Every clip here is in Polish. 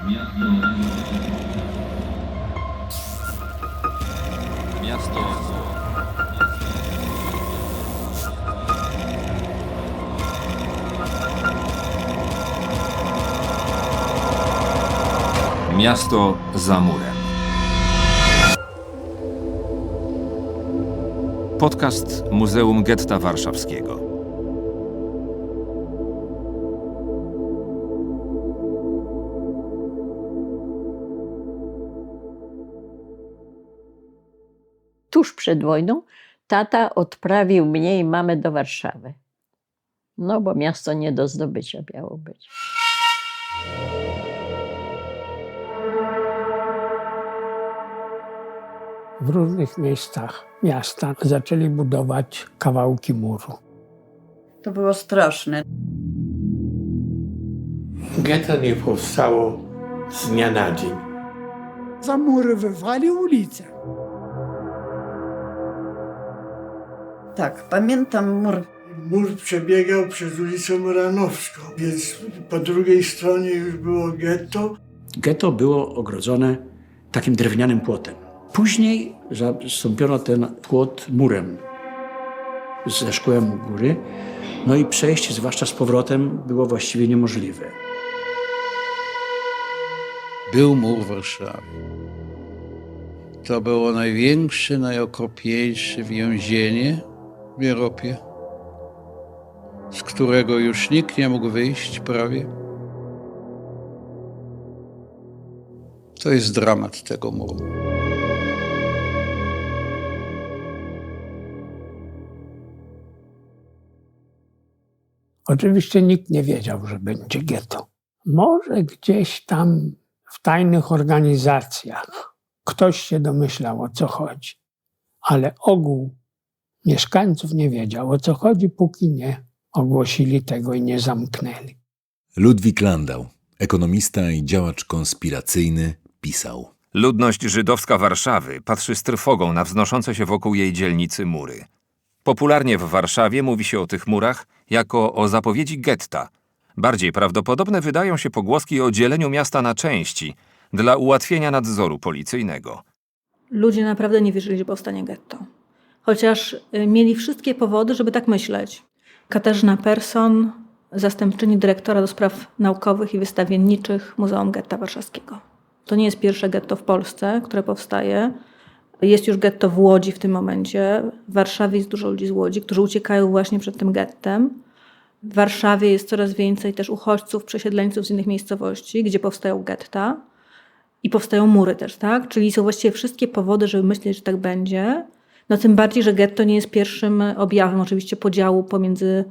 Miasto. Miasto za murem. Podcast Muzeum Getta Warszawskiego. Tuż przed wojną tata odprawił mnie i mamę do Warszawy. No bo miasto nie do zdobycia miało być. W różnych miejscach miasta zaczęli budować kawałki muru. To było straszne. Getto nie powstało z dnia na dzień. Zamurowywali ulicę. Tak, pamiętam mur. Mur przebiegał przez ulicę Muranowską, więc po drugiej stronie już było getto. Getto było ogrodzone takim drewnianym płotem. Później zastąpiono ten płot murem ze szkłem u góry, no i przejście, zwłaszcza z powrotem, było właściwie niemożliwe. Był mur Warszawy. To było największe, najokropniejsze więzienie w Europie, z którego już nikt nie mógł wyjść prawie. To jest dramat tego muru. Oczywiście nikt nie wiedział, że będzie getto. Może gdzieś tam w tajnych organizacjach ktoś się domyślał, o co chodzi. Ale ogół mieszkańców nie wiedział, o co chodzi, póki nie ogłosili tego i nie zamknęli. Ludwik Landau, ekonomista i działacz konspiracyjny, pisał: Ludność żydowska Warszawy patrzy z trwogą na wznoszące się wokół jej dzielnicy mury. Popularnie w Warszawie mówi się o tych murach jako o zapowiedzi getta. Bardziej prawdopodobne wydają się pogłoski o dzieleniu miasta na części dla ułatwienia nadzoru policyjnego. Ludzie naprawdę nie wierzyli, że powstanie getto. Chociaż mieli wszystkie powody, żeby tak myśleć. Katarzyna Persson, zastępczyni dyrektora do spraw naukowych i wystawienniczych Muzeum Getta Warszawskiego. To nie jest pierwsze getto w Polsce, które powstaje. Jest już getto w Łodzi w tym momencie. W Warszawie jest dużo ludzi z Łodzi, którzy uciekają właśnie przed tym gettem. W Warszawie jest coraz więcej też uchodźców, przesiedleńców z innych miejscowości, gdzie powstają getta. I powstają mury też, tak? Czyli są właściwie wszystkie powody, żeby myśleć, że tak będzie. No tym bardziej, że getto nie jest pierwszym objawem oczywiście podziału pomiędzy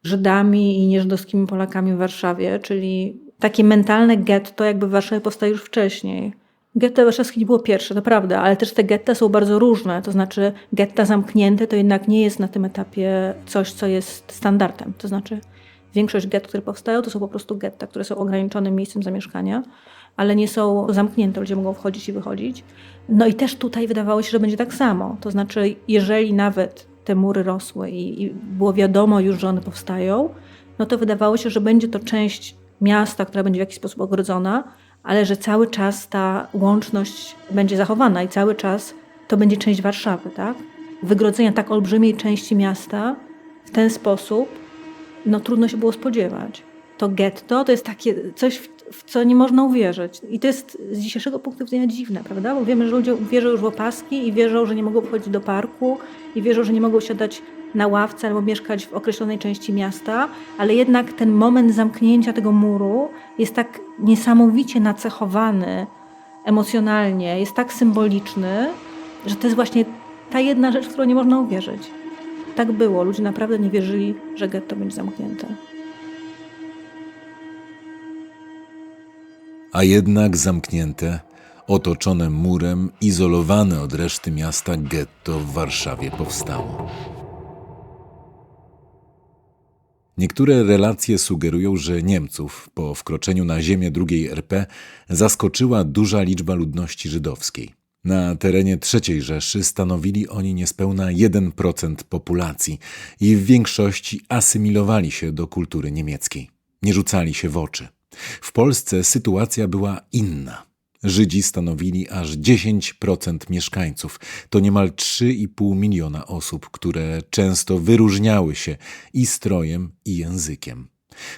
Żydami i nieżydowskimi Polakami w Warszawie, czyli takie mentalne getto jakby w Warszawie powstaje już wcześniej. Getto warszawskie nie było pierwsze, to prawda, ale też te getta są bardzo różne. To znaczy getta zamknięte to jednak nie jest na tym etapie coś, co jest standardem. To znaczy większość gett, które powstają, to są po prostu getta, które są ograniczonym miejscem zamieszkania, ale nie są zamknięte, ludzie mogą wchodzić i wychodzić. No i też tutaj wydawało się, że będzie tak samo. To znaczy, jeżeli nawet te mury rosły i było wiadomo już, że one powstają, no to wydawało się, że będzie to część miasta, która będzie w jakiś sposób ogrodzona, ale że cały czas ta łączność będzie zachowana i cały czas to będzie część Warszawy, tak? Wygrodzenia tak olbrzymiej części miasta w ten sposób, no trudno się było spodziewać. To getto to jest takie coś, w co nie można uwierzyć. I to jest z dzisiejszego punktu widzenia dziwne, prawda? Bo wiemy, że ludzie wierzą już w opaski i wierzą, że nie mogą wchodzić do parku i wierzą, że nie mogą siadać na ławce albo mieszkać w określonej części miasta, ale jednak ten moment zamknięcia tego muru jest tak niesamowicie nacechowany emocjonalnie, jest tak symboliczny, że to jest właśnie ta jedna rzecz, w którą nie można uwierzyć. Tak było. Ludzie naprawdę nie wierzyli, że getto będzie zamknięte. A jednak zamknięte, otoczone murem, izolowane od reszty miasta getto w Warszawie powstało. Niektóre relacje sugerują, że Niemców po wkroczeniu na ziemię II RP zaskoczyła duża liczba ludności żydowskiej. Na terenie III Rzeszy stanowili oni niespełna 1% populacji i w większości asymilowali się do kultury niemieckiej. Nie rzucali się w oczy. W Polsce sytuacja była inna. Żydzi stanowili aż 10% mieszkańców. To niemal 3,5 miliona osób, które często wyróżniały się i strojem, i językiem.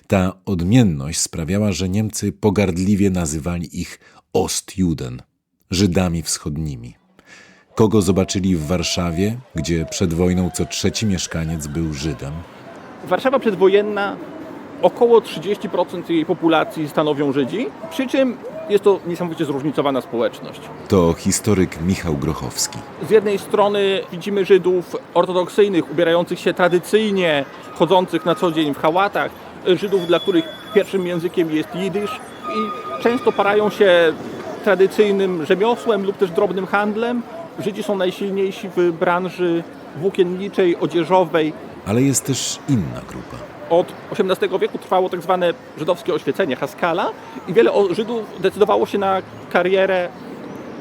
Ta odmienność sprawiała, że Niemcy pogardliwie nazywali ich Ostjuden, Żydami wschodnimi. Kogo zobaczyli w Warszawie, gdzie przed wojną co trzeci mieszkaniec był Żydem? Warszawa przedwojenna, około 30% jej populacji stanowią Żydzi, przy czym jest to niesamowicie zróżnicowana społeczność. To historyk Michał Grochowski. Z jednej strony widzimy Żydów ortodoksyjnych, ubierających się tradycyjnie, chodzących na co dzień w hałatach, Żydów, dla których pierwszym językiem jest jidysz i często parają się tradycyjnym rzemiosłem lub też drobnym handlem. Żydzi są najsilniejsi w branży włókienniczej, odzieżowej. Ale jest też inna grupa. Od XVIII wieku trwało tak zwane żydowskie oświecenie Haskala i wiele Żydów decydowało się na karierę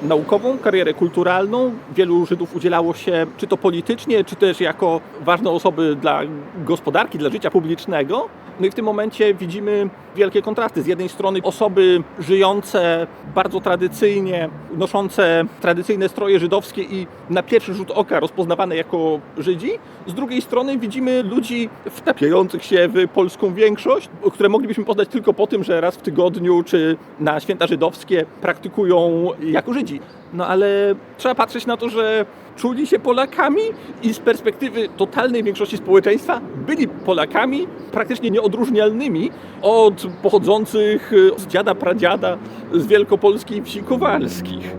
naukową, karierę kulturalną. Wielu Żydów udzielało się czy to politycznie, czy też jako ważne osoby dla gospodarki, dla życia publicznego. No i w tym momencie widzimy wielkie kontrasty. Z jednej strony osoby żyjące bardzo tradycyjnie, noszące tradycyjne stroje żydowskie i na pierwszy rzut oka rozpoznawane jako Żydzi. Z drugiej strony widzimy ludzi wtapiających się w polską większość, które moglibyśmy poznać tylko po tym, że raz w tygodniu czy na święta żydowskie praktykują jako Żydzi. No ale trzeba patrzeć na to, że czuli się Polakami i z perspektywy totalnej większości społeczeństwa byli Polakami praktycznie nieodróżnialnymi od pochodzących z dziada, pradziada z wielkopolskiej wsi Kowalskich.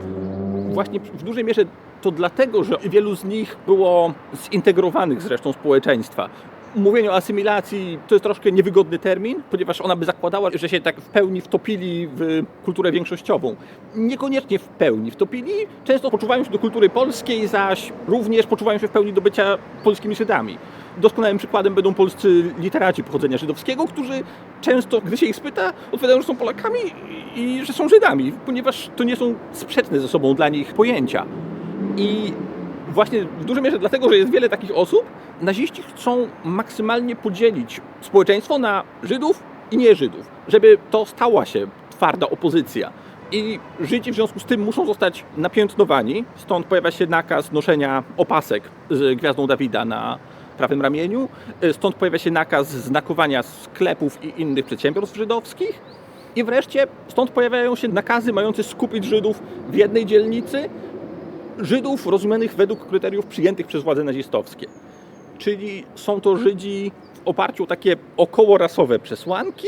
Właśnie w dużej mierze to dlatego, że wielu z nich było zintegrowanych z resztą społeczeństwa. Mówienie o asymilacji to jest troszkę niewygodny termin, ponieważ ona by zakładała, że się tak w pełni wtopili w kulturę większościową. Niekoniecznie w pełni wtopili, często poczuwają się do kultury polskiej, zaś również poczuwają się w pełni do bycia polskimi Żydami. Doskonałym przykładem będą polscy literaci pochodzenia żydowskiego, którzy często, gdy się ich spyta, odpowiadają, że są Polakami i że są Żydami, ponieważ to nie są sprzeczne ze sobą dla nich pojęcia. I właśnie w dużej mierze dlatego, że jest wiele takich osób, naziści chcą maksymalnie podzielić społeczeństwo na Żydów i nie-Żydów, żeby to stała się twarda opozycja. I Żydzi w związku z tym muszą zostać napiętnowani, stąd pojawia się nakaz noszenia opasek z gwiazdą Dawida na prawym ramieniu, stąd pojawia się nakaz znakowania sklepów i innych przedsiębiorstw żydowskich i wreszcie stąd pojawiają się nakazy mające skupić Żydów w jednej dzielnicy, Żydów rozumianych według kryteriów przyjętych przez władze nazistowskie. Czyli są to Żydzi w oparciu o takie okołorasowe przesłanki,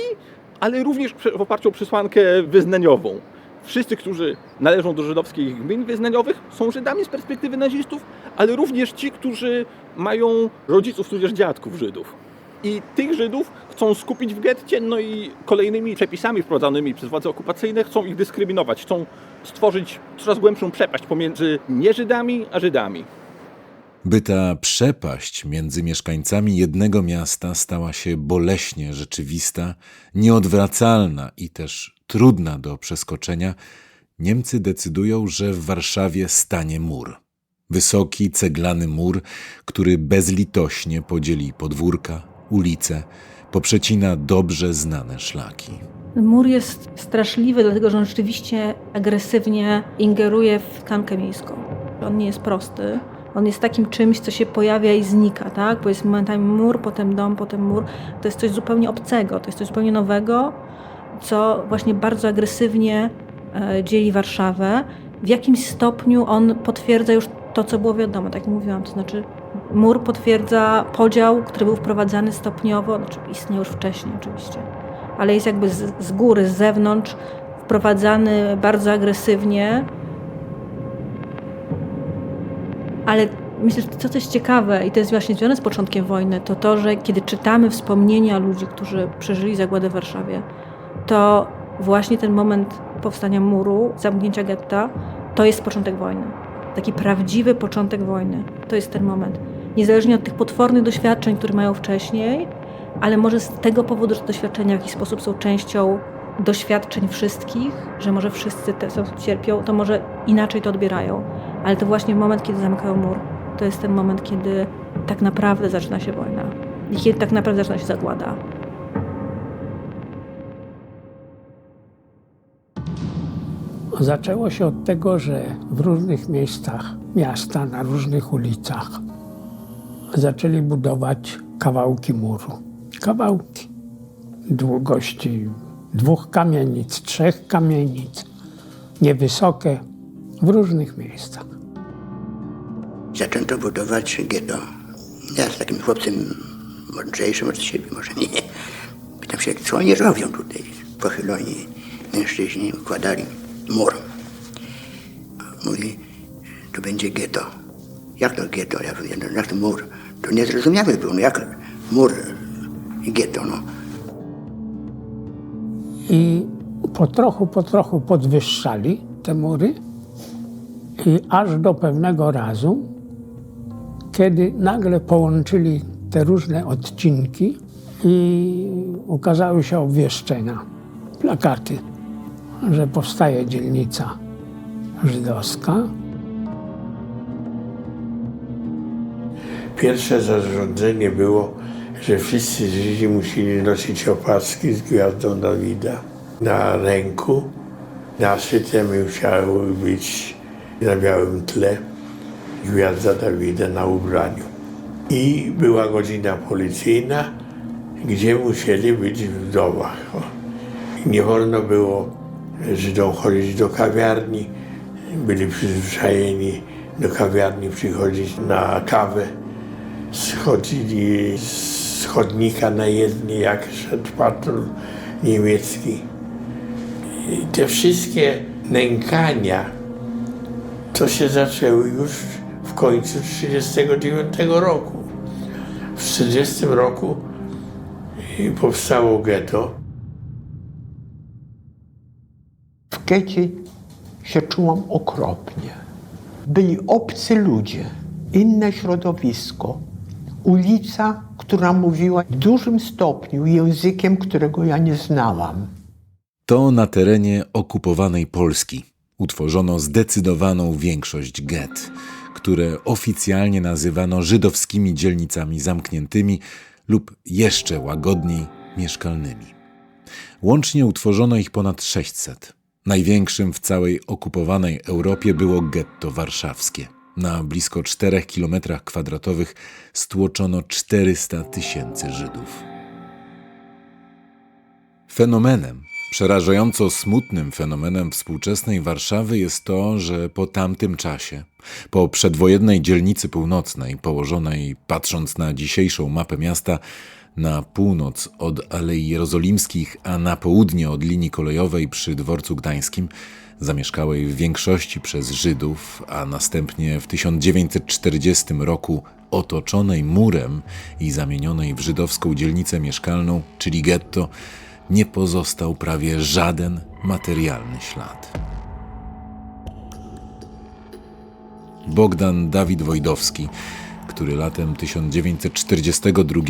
ale również w oparciu o przesłankę wyznaniową. Wszyscy, którzy należą do żydowskich gmin wyznaniowych, są Żydami z perspektywy nazistów, ale również ci, którzy mają rodziców, tudzież dziadków Żydów. I tych Żydów chcą skupić w getcie, no i kolejnymi przepisami wprowadzanymi przez władze okupacyjne chcą ich dyskryminować, chcą stworzyć coraz głębszą przepaść pomiędzy nie-Żydami a Żydami. By ta przepaść między mieszkańcami jednego miasta stała się boleśnie rzeczywista, nieodwracalna i też trudna do przeskoczenia, Niemcy decydują, że w Warszawie stanie mur. Wysoki, ceglany mur, który bezlitośnie podzieli podwórka, ulice, poprzecina dobrze znane szlaki. Mur jest straszliwy, dlatego że on rzeczywiście agresywnie ingeruje w tkankę miejską. On nie jest prosty. On jest takim czymś, co się pojawia i znika, tak? Bo jest momentami mur, potem dom, potem mur. To jest coś zupełnie obcego, to jest coś zupełnie nowego, co właśnie bardzo agresywnie dzieli Warszawę. W jakimś stopniu on potwierdza już to, co było wiadomo, tak jak mówiłam. To znaczy mur potwierdza podział, który był wprowadzany stopniowo, znaczy istniał już wcześniej oczywiście, ale jest jakby z góry, z zewnątrz wprowadzany bardzo agresywnie. Ale myślę, że to, co jest ciekawe i to jest właśnie związane z początkiem wojny, to to, że kiedy czytamy wspomnienia ludzi, którzy przeżyli zagładę w Warszawie, to właśnie ten moment powstania muru, zamknięcia getta, to jest początek wojny. Taki prawdziwy początek wojny. To jest ten moment. Niezależnie od tych potwornych doświadczeń, które mają wcześniej, ale może z tego powodu, że te doświadczenia w jakiś sposób są częścią doświadczeń wszystkich, że może wszyscy te cierpią, to może inaczej to odbierają. Ale to właśnie moment, kiedy zamykają mur, to jest ten moment, kiedy tak naprawdę zaczyna się wojna i kiedy tak naprawdę zaczyna się zagłada. Zaczęło się od tego, że w różnych miejscach miasta, na różnych ulicach zaczęli budować kawałki muru. Kawałki długości 2 kamienic, 3 kamienic, niewysokie, w różnych miejscach. Zaczęto budować getto. Ja z takim chłopcem mądrzejszym od siebie, może nie. Pytam się, co oni robią tutaj? Pochyloni mężczyźni układali mur. Mówi, to będzie getto. Jak to getto? Ja mówię, no jak to mur? To niezrozumiałe było, no jak mur i getto, no. I po trochu podwyższali te mury i aż do pewnego razu, kiedy nagle połączyli te różne odcinki i ukazały się obwieszczenia, plakaty, że powstaje dzielnica żydowska. Pierwsze zarządzenie było, że wszyscy Żydzi musieli nosić opaski z gwiazdą Dawida na ręku. Naszyte musiały być na białym tle gwiazda Dawida na ubraniu. I była godzina policyjna, gdzie musieli być w domach. I nie wolno było Żydom chodzić do kawiarni. Byli przyzwyczajeni do kawiarni przychodzić na kawę. Schodzili z chodnika na jezdnię, jak szedł patrol niemiecki. I te wszystkie nękania to się zaczęły już w końcu 1939 roku. W 1940 roku powstało getto. W getcie się czułam okropnie. Byli obcy ludzie, inne środowisko. Ulica, która mówiła w dużym stopniu językiem, którego ja nie znałam. To na terenie okupowanej Polski utworzono zdecydowaną większość gett, które oficjalnie nazywano żydowskimi dzielnicami zamkniętymi lub jeszcze łagodniej mieszkalnymi. Łącznie utworzono ich ponad 600. Największym w całej okupowanej Europie było getto warszawskie. Na blisko 4 km² stłoczono 400 000 Żydów. Fenomenem, przerażająco smutnym fenomenem współczesnej Warszawy jest to, że po tamtym czasie, po przedwojennej dzielnicy północnej, położonej, patrząc na dzisiejszą mapę miasta, na północ od Alei Jerozolimskich, a na południe od linii kolejowej przy Dworcu Gdańskim, zamieszkałej w większości przez Żydów, a następnie w 1940 roku otoczonej murem i zamienionej w żydowską dzielnicę mieszkalną, czyli getto, nie pozostał prawie żaden materialny ślad. Bogdan Dawid Wojdowski, który latem 1942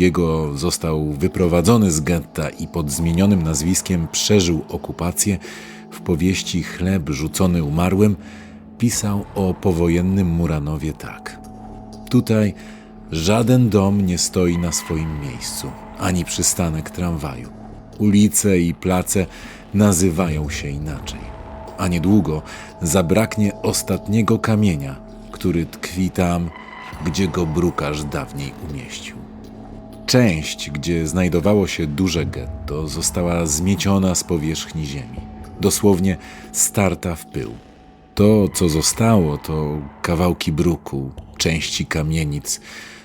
został wyprowadzony z getta i pod zmienionym nazwiskiem przeżył okupację, w powieści Chleb rzucony umarłym pisał o powojennym Muranowie tak. Tutaj żaden dom nie stoi na swoim miejscu, ani przystanek tramwaju. Ulice i place nazywają się inaczej, a niedługo zabraknie ostatniego kamienia, który tkwi tam, gdzie go brukarz dawniej umieścił. Część, gdzie znajdowało się duże getto, została zmieciona z powierzchni ziemi, dosłownie starta w pył. To, co zostało, to kawałki bruku, części kamienic,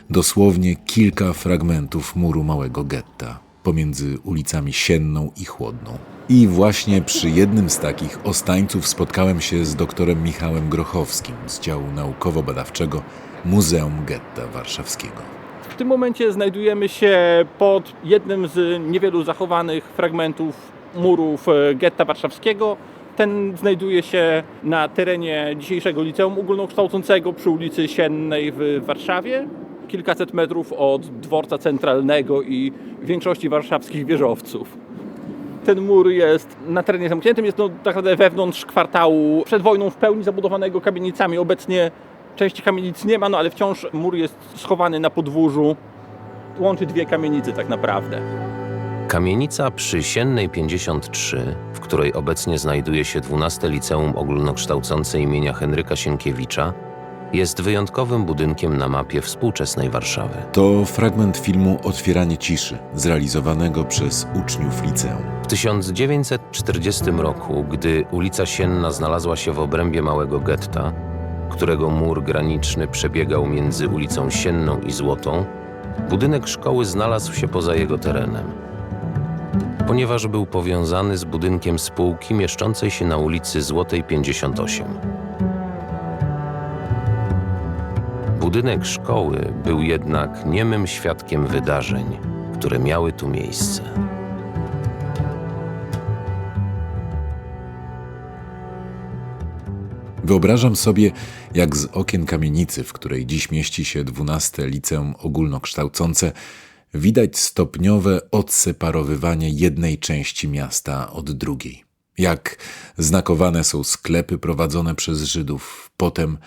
dosłownie kilka fragmentów muru małego getta pomiędzy ulicami Sienną i Chłodną. I właśnie przy jednym z takich ostańców spotkałem się z doktorem Michałem Grochowskim z działu naukowo-badawczego Muzeum Getta Warszawskiego. W tym momencie znajdujemy się pod jednym z niewielu zachowanych fragmentów murów getta warszawskiego. Ten znajduje się na terenie dzisiejszego Liceum Ogólnokształcącego przy ulicy Siennej w Warszawie. Kilkaset metrów od dworca centralnego i większości warszawskich wieżowców. Ten mur jest na terenie zamkniętym, jest tak naprawdę wewnątrz kwartału przed wojną w pełni zabudowanego kamienicami. Obecnie części kamienic nie ma, ale wciąż mur jest schowany na podwórzu. Łączy dwie kamienice tak naprawdę. Kamienica przy Siennej 53, w której obecnie znajduje się 12. Liceum Ogólnokształcące imienia Henryka Sienkiewicza, jest wyjątkowym budynkiem na mapie współczesnej Warszawy. To fragment filmu Otwieranie ciszy, zrealizowanego przez uczniów liceum. W 1940 roku, gdy ulica Sienna znalazła się w obrębie małego getta, którego mur graniczny przebiegał między ulicą Sienną i Złotą, budynek szkoły znalazł się poza jego terenem. Ponieważ był powiązany z budynkiem spółki mieszczącej się na ulicy Złotej 58. Budynek szkoły był jednak niemym świadkiem wydarzeń, które miały tu miejsce. Wyobrażam sobie, jak z okien kamienicy, w której dziś mieści się 12. Liceum Ogólnokształcące, widać stopniowe odseparowywanie jednej części miasta od drugiej. Jak znakowane są sklepy prowadzone przez Żydów, potem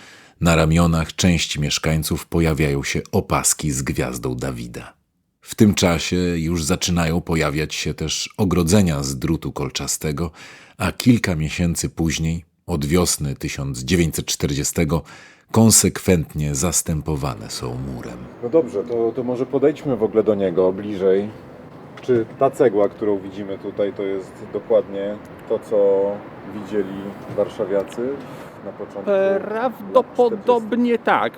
na ramionach części mieszkańców pojawiają się opaski z gwiazdą Dawida. W tym czasie już zaczynają pojawiać się też ogrodzenia z drutu kolczastego, a kilka miesięcy później, od wiosny 1940, konsekwentnie zastępowane są murem. No dobrze, to może podejdźmy w ogóle do niego bliżej. Czy ta cegła, którą widzimy tutaj, to jest dokładnie to, co widzieli warszawiacy na początku? Prawdopodobnie tak.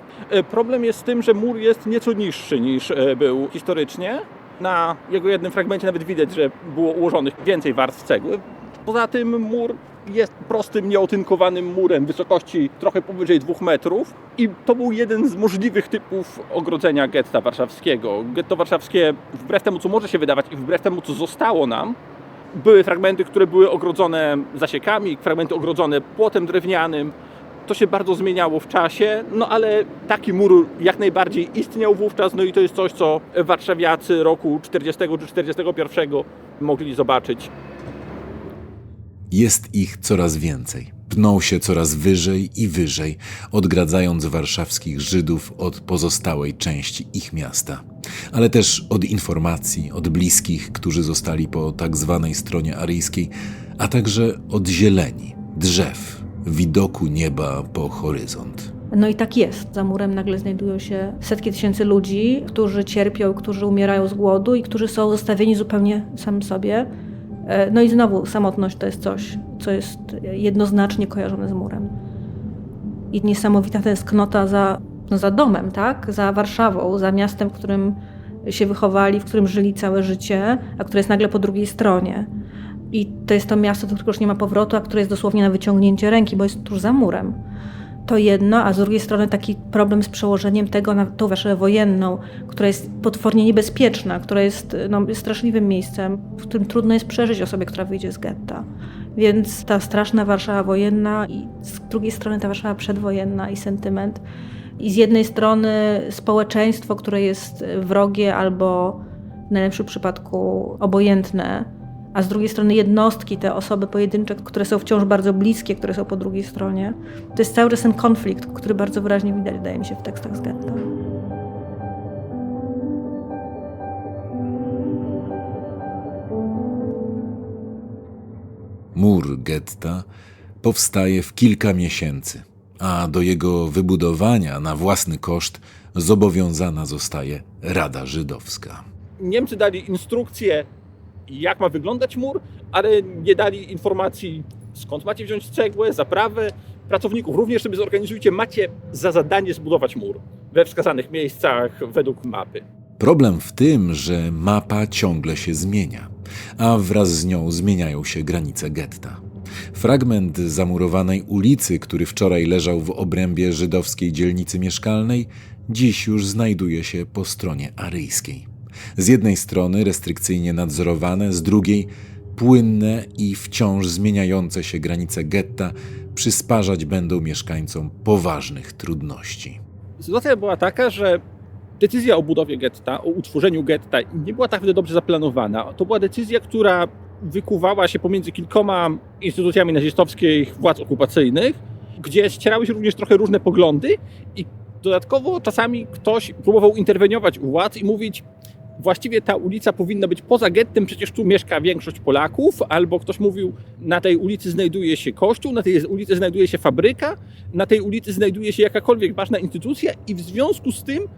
Problem jest z tym, że mur jest nieco niższy niż był historycznie. Na jego jednym fragmencie nawet widać, że było ułożonych więcej warstw cegły. Poza tym mur jest prostym, nieotynkowanym murem wysokości trochę powyżej 2 metrów i to był jeden z możliwych typów ogrodzenia getta warszawskiego. Getto warszawskie, wbrew temu, co może się wydawać i wbrew temu, co zostało nam, były fragmenty, które były ogrodzone zasiekami, fragmenty ogrodzone płotem drewnianym. To się bardzo zmieniało w czasie, no ale taki mur jak najbardziej istniał wówczas, no i to jest coś, co warszawiacy roku 40 czy 41 mogli zobaczyć. Jest ich coraz więcej. Pną się coraz wyżej i wyżej, odgradzając warszawskich Żydów od pozostałej części ich miasta. Ale też od informacji, od bliskich, którzy zostali po tak zwanej stronie aryjskiej, a także od zieleni, drzew, widoku nieba po horyzont. No i tak jest. Za murem nagle znajdują się setki tysięcy ludzi, którzy cierpią, którzy umierają z głodu i którzy są zostawieni zupełnie samym sobie. No i znowu samotność to jest coś, co jest jednoznacznie kojarzone z murem. I niesamowita tęsknota za domem, tak? Za Warszawą, za miastem, w którym się wychowali, w którym żyli całe życie, a które jest nagle po drugiej stronie. I to jest to miasto, do którego już nie ma powrotu, a które jest dosłownie na wyciągnięcie ręki, bo jest tuż za murem. To jedno, a z drugiej strony taki problem z przełożeniem tego na tą Warszawę wojenną, która jest potwornie niebezpieczna, która jest straszliwym miejscem, w którym trudno jest przeżyć osobie, która wyjdzie z getta. Więc ta straszna Warszawa wojenna i z drugiej strony ta Warszawa przedwojenna i sentyment. I z jednej strony społeczeństwo, które jest wrogie albo w najlepszym przypadku obojętne, a z drugiej strony jednostki, te osoby pojedyncze, które są wciąż bardzo bliskie, które są po drugiej stronie. To jest cały czas ten konflikt, który bardzo wyraźnie widać, wydaje mi się, w tekstach z getta. Mur getta powstaje w kilka miesięcy, a do jego wybudowania na własny koszt zobowiązana zostaje Rada Żydowska. Niemcy dali instrukcję, jak ma wyglądać mur, ale nie dali informacji, skąd macie wziąć cegłę, zaprawę, pracowników. Również sobie zorganizujcie, macie za zadanie zbudować mur we wskazanych miejscach według mapy. Problem w tym, że mapa ciągle się zmienia, a wraz z nią zmieniają się granice getta. Fragment zamurowanej ulicy, który wczoraj leżał w obrębie żydowskiej dzielnicy mieszkalnej, dziś już znajduje się po stronie aryjskiej. Z jednej strony restrykcyjnie nadzorowane, z drugiej płynne i wciąż zmieniające się granice getta przysparzać będą mieszkańcom poważnych trudności. Sytuacja była taka, że decyzja o budowie getta, o utworzeniu getta nie była tak dobrze zaplanowana. To była decyzja, która wykuwała się pomiędzy kilkoma instytucjami nazistowskich władz okupacyjnych, gdzie ścierały się również trochę różne poglądy i dodatkowo czasami ktoś próbował interweniować u władz i mówić: właściwie ta ulica powinna być poza gettem, przecież tu mieszka większość Polaków, albo ktoś mówił, na tej ulicy znajduje się kościół, na tej ulicy znajduje się fabryka, na tej ulicy znajduje się jakakolwiek ważna instytucja i w związku z tym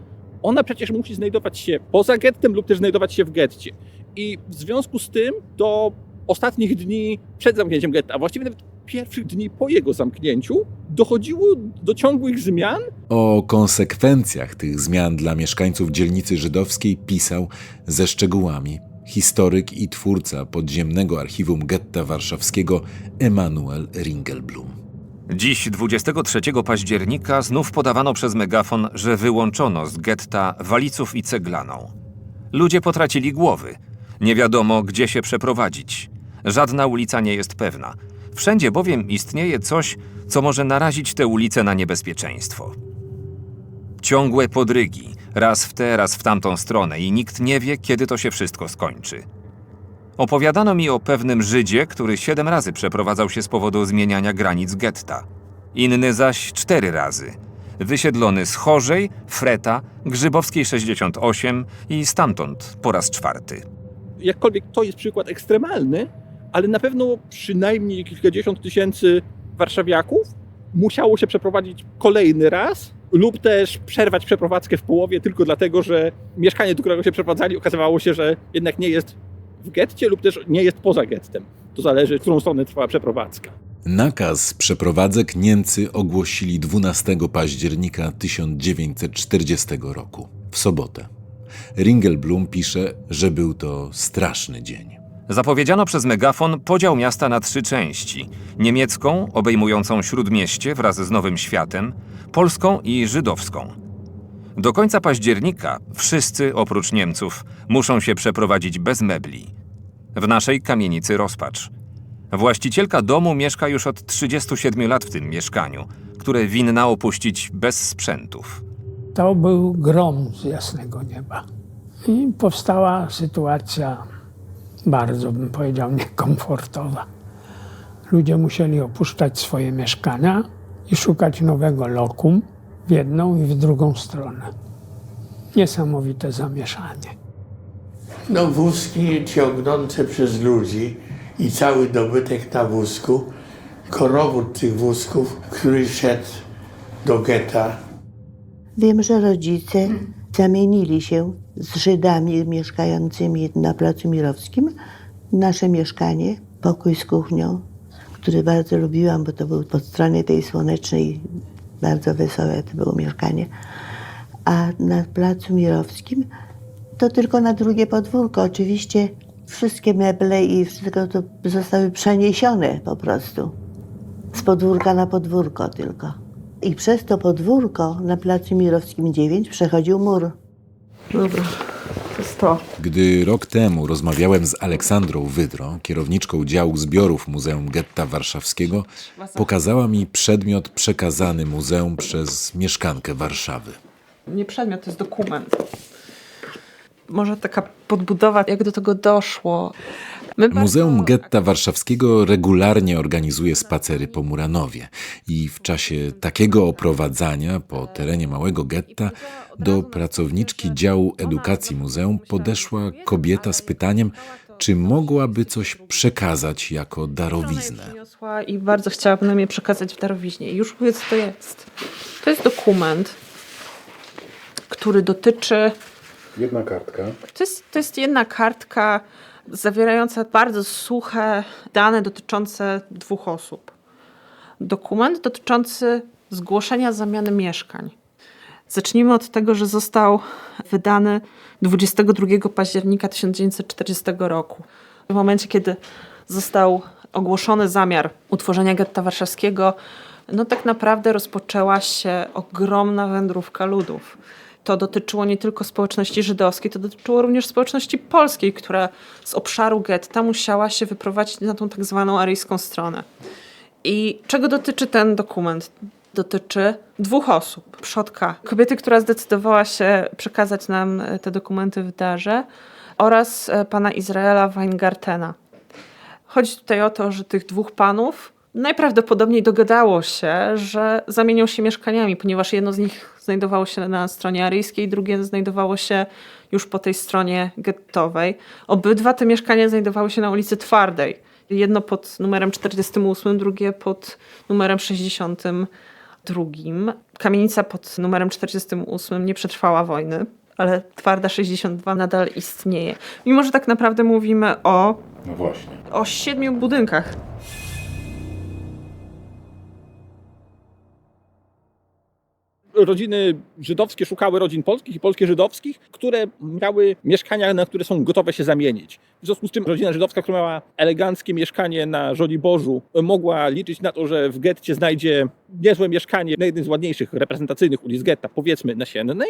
ona przecież musi znajdować się poza gettem lub też znajdować się w getcie. I w związku z tym do ostatnich dni przed zamknięciem getta, a właściwie nawet pierwszych dni po jego zamknięciu, dochodziło do ciągłych zmian. O konsekwencjach tych zmian dla mieszkańców dzielnicy żydowskiej pisał ze szczegółami historyk i twórca podziemnego archiwum getta warszawskiego Emanuel Ringelblum. Dziś, 23 października, znów podawano przez megafon, że wyłączono z getta Waliców i Ceglaną. Ludzie potracili głowy. Nie wiadomo, gdzie się przeprowadzić. Żadna ulica nie jest pewna. Wszędzie bowiem istnieje coś, co może narazić tę ulicę na niebezpieczeństwo. Ciągłe podrygi, raz w tę, raz w tamtą stronę i nikt nie wie, kiedy to się wszystko skończy. Opowiadano mi o pewnym Żydzie, który 7 razy przeprowadzał się z powodu zmieniania granic getta. Inny zaś 4 razy. Wysiedlony z Chorzej, Freta, Grzybowskiej 68 i stamtąd po raz 4. Jakkolwiek to jest przykład ekstremalny, ale na pewno przynajmniej kilkadziesiąt tysięcy warszawiaków musiało się przeprowadzić kolejny raz lub też przerwać przeprowadzkę w połowie tylko dlatego, że mieszkanie, do którego się przeprowadzali, okazywało się, że jednak nie jest w getcie lub też nie jest poza gettem. To zależy, w którą stronę trwała przeprowadzka. Nakaz przeprowadzek Niemcy ogłosili 12 października 1940 roku, w sobotę. Ringelblum pisze, że był to straszny dzień. Zapowiedziano przez megafon podział miasta na 3 części. Niemiecką, obejmującą Śródmieście wraz z Nowym Światem, polską i żydowską. Do końca października wszyscy, oprócz Niemców, muszą się przeprowadzić bez mebli. W naszej kamienicy rozpacz. Właścicielka domu mieszka już od 37 lat w tym mieszkaniu, które winna opuścić bez sprzętów. To był grom z jasnego nieba. I powstała sytuacja bardzo, bym powiedział, niekomfortowa. Ludzie musieli opuszczać swoje mieszkania i szukać nowego lokum w jedną i w drugą stronę. Niesamowite zamieszanie. No wózki ciągnące przez ludzi i cały dobytek na wózku, korowód tych wózków, który szedł do getta. Wiem, że rodzice zamienili się z Żydami mieszkającymi na Placu Mirowskim. Nasze mieszkanie, pokój z kuchnią, który bardzo lubiłam, bo to był po stronie tej słonecznej, bardzo wesołe to było mieszkanie. A na Placu Mirowskim to tylko na drugie podwórko. Oczywiście wszystkie meble i wszystko to zostały przeniesione po prostu. Z podwórka na podwórko tylko. I przez to podwórko na Placu Mirowskim 9 przechodził mur. Dobra, to jest to. Gdy rok temu rozmawiałem z Aleksandrą Wydro, kierowniczką działu zbiorów Muzeum Getta Warszawskiego, pokazała mi przedmiot przekazany muzeum przez mieszkankę Warszawy. Nie przedmiot, to jest dokument. Może taka podbudowa, jak do tego doszło. Muzeum Getta Warszawskiego regularnie organizuje spacery po Muranowie i w czasie takiego oprowadzania po terenie małego getta do pracowniczki działu edukacji muzeum podeszła kobieta z pytaniem, czy mogłaby coś przekazać jako darowiznę. I bardzo chciałabym nam je przekazać w darowiźnie. I już mówię, co to jest. To jest dokument, który dotyczy... Jedna kartka. To jest jedna kartka zawierająca bardzo suche dane dotyczące 2 osób. Dokument dotyczący zgłoszenia zamiany mieszkań. Zacznijmy od tego, że został wydany 22 października 1940 roku. W momencie, kiedy został ogłoszony zamiar utworzenia getta warszawskiego, no tak naprawdę rozpoczęła się ogromna wędrówka ludów. To dotyczyło nie tylko społeczności żydowskiej, to dotyczyło również społeczności polskiej, która z obszaru getta musiała się wyprowadzić na tą tak zwaną aryjską stronę. I czego dotyczy ten dokument? Dotyczy 2 osób. Przodka kobiety, która zdecydowała się przekazać nam te dokumenty w darze, oraz pana Izraela Weingartena. Chodzi tutaj o to, że tych 2 panów najprawdopodobniej dogadało się, że zamienią się mieszkaniami, ponieważ jedno z nich znajdowało się na stronie aryjskiej, drugie znajdowało się już po tej stronie gettowej. Obydwa te mieszkania znajdowały się na ulicy Twardej. Jedno pod numerem 48, drugie pod numerem 62. Kamienica pod numerem 48 nie przetrwała wojny, ale Twarda 62 nadal istnieje. Mimo że tak naprawdę mówimy o 7 budynkach. Rodziny żydowskie szukały rodzin polskich i polskie żydowskich, które miały mieszkania, na które są gotowe się zamienić. W związku z czym rodzina żydowska, która miała eleganckie mieszkanie na Żoliborzu, mogła liczyć na to, że w getcie znajdzie niezłe mieszkanie na jednej z ładniejszych, reprezentacyjnych ulic getta, powiedzmy Nasiennej,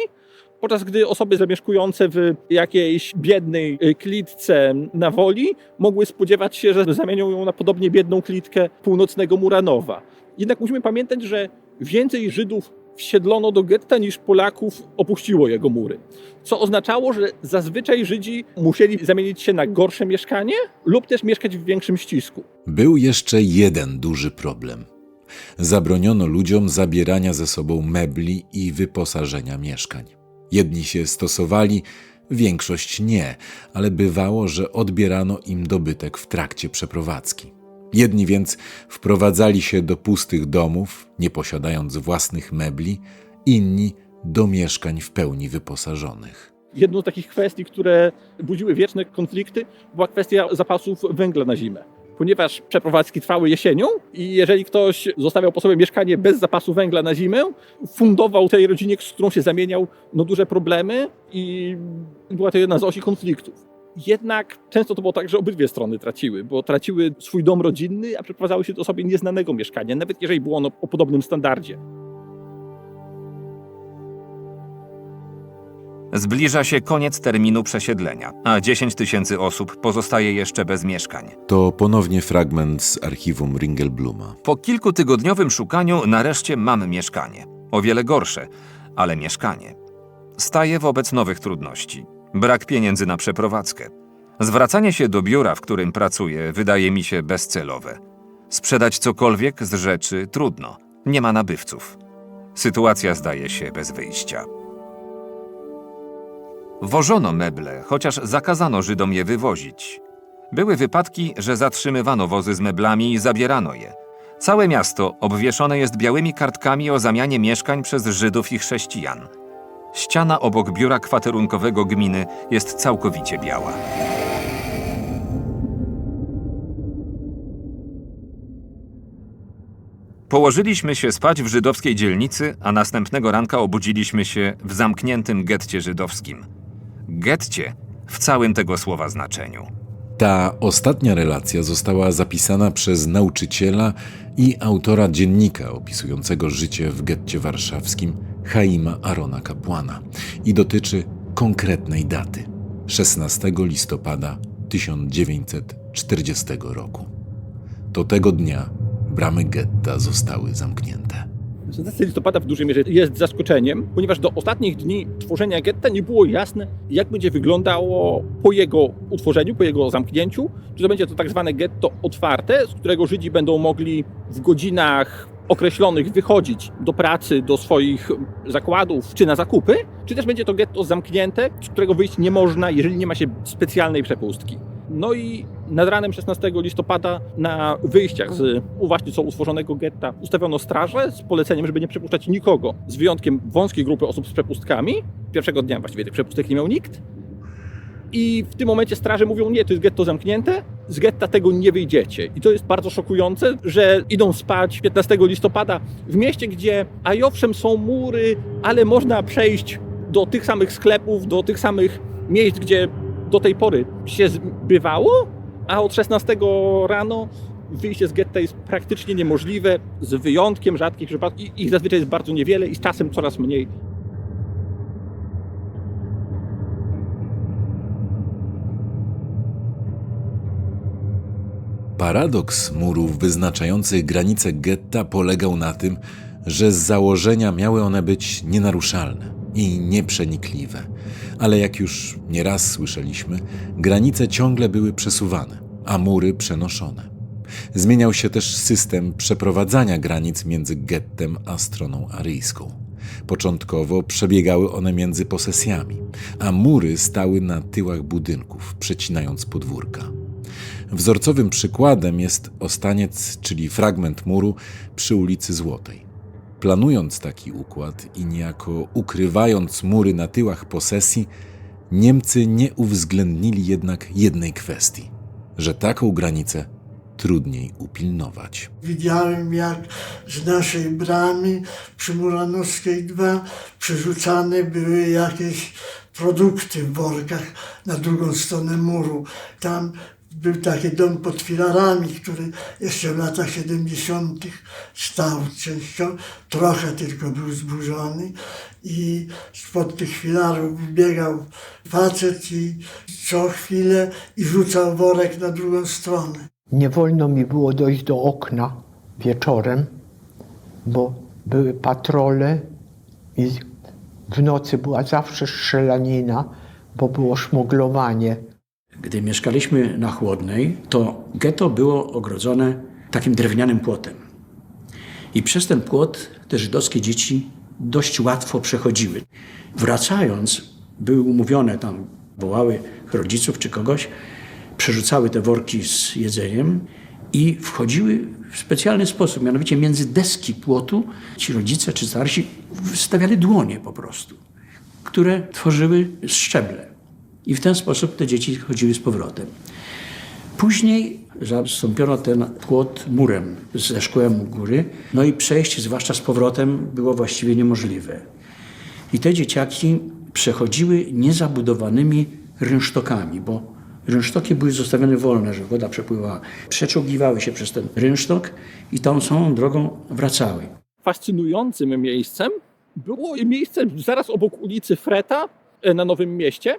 podczas gdy osoby zamieszkujące w jakiejś biednej klitce na Woli mogły spodziewać się, że zamienią ją na podobnie biedną klitkę północnego Muranowa. Jednak musimy pamiętać, że więcej Żydów wsiedlono do getta niż Polaków opuściło jego mury. Co oznaczało, że zazwyczaj Żydzi musieli zamienić się na gorsze mieszkanie lub też mieszkać w większym ścisku. Był jeszcze jeden duży problem. Zabroniono ludziom zabierania ze sobą mebli i wyposażenia mieszkań. Jedni się stosowali, większość nie, ale bywało, że odbierano im dobytek w trakcie przeprowadzki. Jedni więc wprowadzali się do pustych domów, nie posiadając własnych mebli, inni do mieszkań w pełni wyposażonych. Jedną z takich kwestii, które budziły wieczne konflikty, była kwestia zapasów węgla na zimę. Ponieważ przeprowadzki trwały jesienią i jeżeli ktoś zostawiał po sobie mieszkanie bez zapasu węgla na zimę, fundował tej rodzinie, z którą się zamieniał, duże problemy i była to jedna z osi konfliktów. Jednak często to było tak, że obydwie strony traciły, bo traciły swój dom rodzinny, a przeprowadzały się do sobie nieznanego mieszkania, nawet jeżeli było ono o podobnym standardzie. Zbliża się koniec terminu przesiedlenia, a 10 000 osób pozostaje jeszcze bez mieszkań. To ponownie fragment z archiwum Ringelbluma. Po kilkutygodniowym szukaniu nareszcie mam mieszkanie. O wiele gorsze, ale mieszkanie. Staję wobec nowych trudności. Brak pieniędzy na przeprowadzkę. Zwracanie się do biura, w którym pracuję, wydaje mi się bezcelowe. Sprzedać cokolwiek z rzeczy trudno. Nie ma nabywców. Sytuacja zdaje się bez wyjścia. Wożono meble, chociaż zakazano Żydom je wywozić. Były wypadki, że zatrzymywano wozy z meblami i zabierano je. Całe miasto obwieszone jest białymi kartkami o zamianie mieszkań przez Żydów i chrześcijan. Ściana obok biura kwaterunkowego gminy jest całkowicie biała. Położyliśmy się spać w żydowskiej dzielnicy, a następnego ranka obudziliśmy się w zamkniętym getcie żydowskim. Getcie w całym tego słowa znaczeniu. Ta ostatnia relacja została zapisana przez nauczyciela i autora dziennika opisującego życie w getcie warszawskim Chaima Arona Kapłana i dotyczy konkretnej daty – 16 listopada 1940 roku. Do tego dnia bramy getta zostały zamknięte. 16 listopada w dużej mierze jest zaskoczeniem, ponieważ do ostatnich dni tworzenia getta nie było jasne, jak będzie wyglądało po jego utworzeniu, po jego zamknięciu. Czy to będzie to tak zwane getto otwarte, z którego Żydzi będą mogli w godzinach określonych wychodzić do pracy, do swoich zakładów czy na zakupy, czy też będzie to getto zamknięte, z którego wyjść nie można, jeżeli nie ma się specjalnej przepustki. No i nad ranem 16 listopada na wyjściach z właśnie co utworzonego getta ustawiono straże z poleceniem, żeby nie przepuszczać nikogo, z wyjątkiem wąskiej grupy osób z przepustkami. Pierwszego dnia właściwie tych przepustek nie miał nikt. I w tym momencie straże mówią, nie, to jest getto zamknięte, z getta tego nie wyjdziecie. I to jest bardzo szokujące, że idą spać 15 listopada w mieście, gdzie a owszem są mury, ale można przejść do tych samych sklepów, do tych samych miejsc, gdzie do tej pory się zbywało, a od 16 rano wyjście z getta jest praktycznie niemożliwe, z wyjątkiem rzadkich przypadków. Ich zazwyczaj jest bardzo niewiele i z czasem coraz mniej. Paradoks murów wyznaczających granice getta polegał na tym, że z założenia miały one być nienaruszalne i nieprzenikliwe. Ale jak już nieraz słyszeliśmy, granice ciągle były przesuwane, a mury przenoszone. Zmieniał się też system przeprowadzania granic między gettem a stroną aryjską. Początkowo przebiegały one między posesjami, a mury stały na tyłach budynków, przecinając podwórka. Wzorcowym przykładem jest Ostaniec, czyli fragment muru przy ulicy Złotej. Planując taki układ i niejako ukrywając mury na tyłach posesji, Niemcy nie uwzględnili jednak jednej kwestii, że taką granicę trudniej upilnować. Widziałem, jak z naszej bramy przy Muranowskiej 2 przerzucane były jakieś produkty w workach na drugą stronę muru. Tam był taki dom pod filarami, który jeszcze w latach 70. stał częściowo, trochę tylko był zburzony i spod tych filarów wybiegał facet i co chwilę i rzucał worek na drugą stronę. Nie wolno mi było dojść do okna wieczorem, bo były patrole i w nocy była zawsze strzelanina, bo było szmuglowanie. Gdy mieszkaliśmy na Chłodnej, to getto było ogrodzone takim drewnianym płotem. I przez ten płot te żydowskie dzieci dość łatwo przechodziły. Wracając, były umówione, tam wołały rodziców czy kogoś, przerzucały te worki z jedzeniem i wchodziły w specjalny sposób, mianowicie między deski płotu ci rodzice czy starsi wstawiali dłonie po prostu, które tworzyły szczeble. I w ten sposób te dzieci chodziły z powrotem. Później zastąpiono ten płot murem ze szkłem u góry, no i przejście, zwłaszcza z powrotem, było właściwie niemożliwe. I te dzieciaki przechodziły niezabudowanymi rynsztokami, bo rynsztoki były zostawione wolne, że woda przepływała. Przeczołgiwały się przez ten rynsztok i tą samą drogą wracały. Fascynującym miejscem było miejsce zaraz obok ulicy Freta na Nowym Mieście.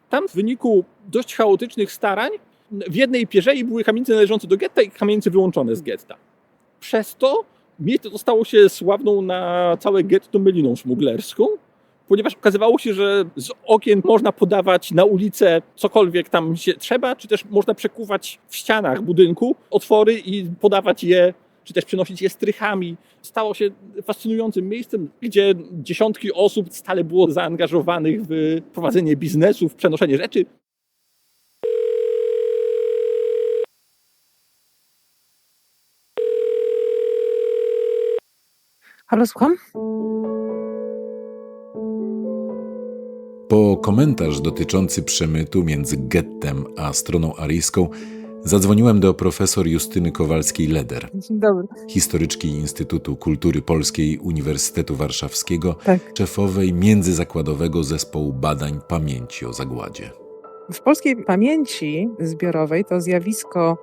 Tam w wyniku dość chaotycznych starań w jednej pierzei były kamienice należące do getta i kamienice wyłączone z getta. Przez to miejsce to stało się sławną na całe getto myliną szmuglerską, ponieważ okazywało się, że z okien można podawać na ulicę cokolwiek tam się trzeba, czy też można przekuwać w ścianach budynku otwory i podawać je, czy też przenosić je strychami. Stało się fascynującym miejscem, gdzie dziesiątki osób stale było zaangażowanych w prowadzenie biznesu, w przenoszenie rzeczy. Halo, słucham? Po komentarz dotyczący przemytu między gettem a stroną aryjską zadzwoniłem do profesor Justyny Kowalskiej-Leder, Dzień dobry. historyczki Instytutu Kultury Polskiej Uniwersytetu Warszawskiego, Tak. szefowej Międzyzakładowego Zespołu Badań Pamięci o Zagładzie. W polskiej pamięci zbiorowej to zjawisko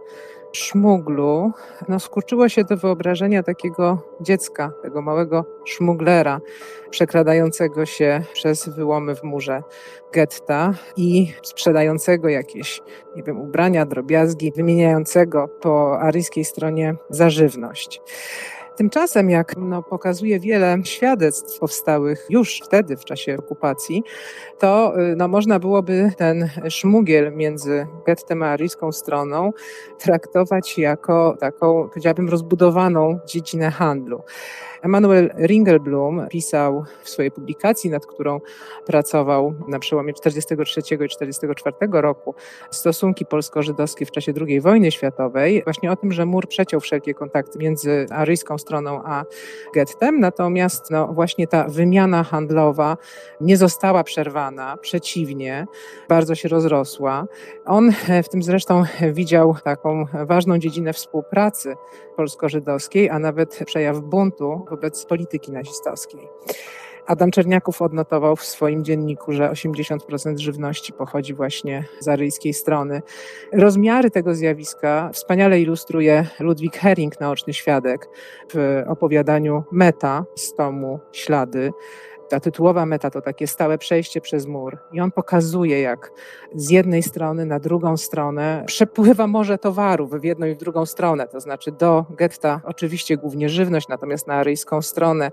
szmuglu skurczyło się do wyobrażenia takiego dziecka, tego małego szmuglera przekradającego się przez wyłomy w murze getta i sprzedającego jakieś, ubrania, drobiazgi, wymieniającego po aryjskiej stronie za żywność. Tymczasem, jak pokazuje wiele świadectw powstałych już wtedy w czasie okupacji, to można byłoby ten szmugiel między gettem a aryjską stroną traktować jako taką, powiedziałabym, rozbudowaną dziedzinę handlu. Emanuel Ringelblum pisał w swojej publikacji, nad którą pracował na przełomie 1943 i 1944 roku, stosunki polsko-żydowskie w czasie II wojny światowej, właśnie o tym, że mur przeciął wszelkie kontakty między aryjską stroną a gettem, natomiast właśnie ta wymiana handlowa nie została przerwana, przeciwnie, bardzo się rozrosła. On w tym zresztą widział taką ważną dziedzinę współpracy polsko-żydowskiej, a nawet przejaw buntu wobec polityki nazistowskiej. Adam Czerniaków odnotował w swoim dzienniku, że 80% żywności pochodzi właśnie z aryjskiej strony. Rozmiary tego zjawiska wspaniale ilustruje Ludwik Hering, naoczny świadek, w opowiadaniu Meta z tomu Ślady. Ta tytułowa meta to takie stałe przejście przez mur i on pokazuje, jak z jednej strony na drugą stronę przepływa morze towarów w jedną i w drugą stronę, to znaczy do getta oczywiście głównie żywność, natomiast na aryjską stronę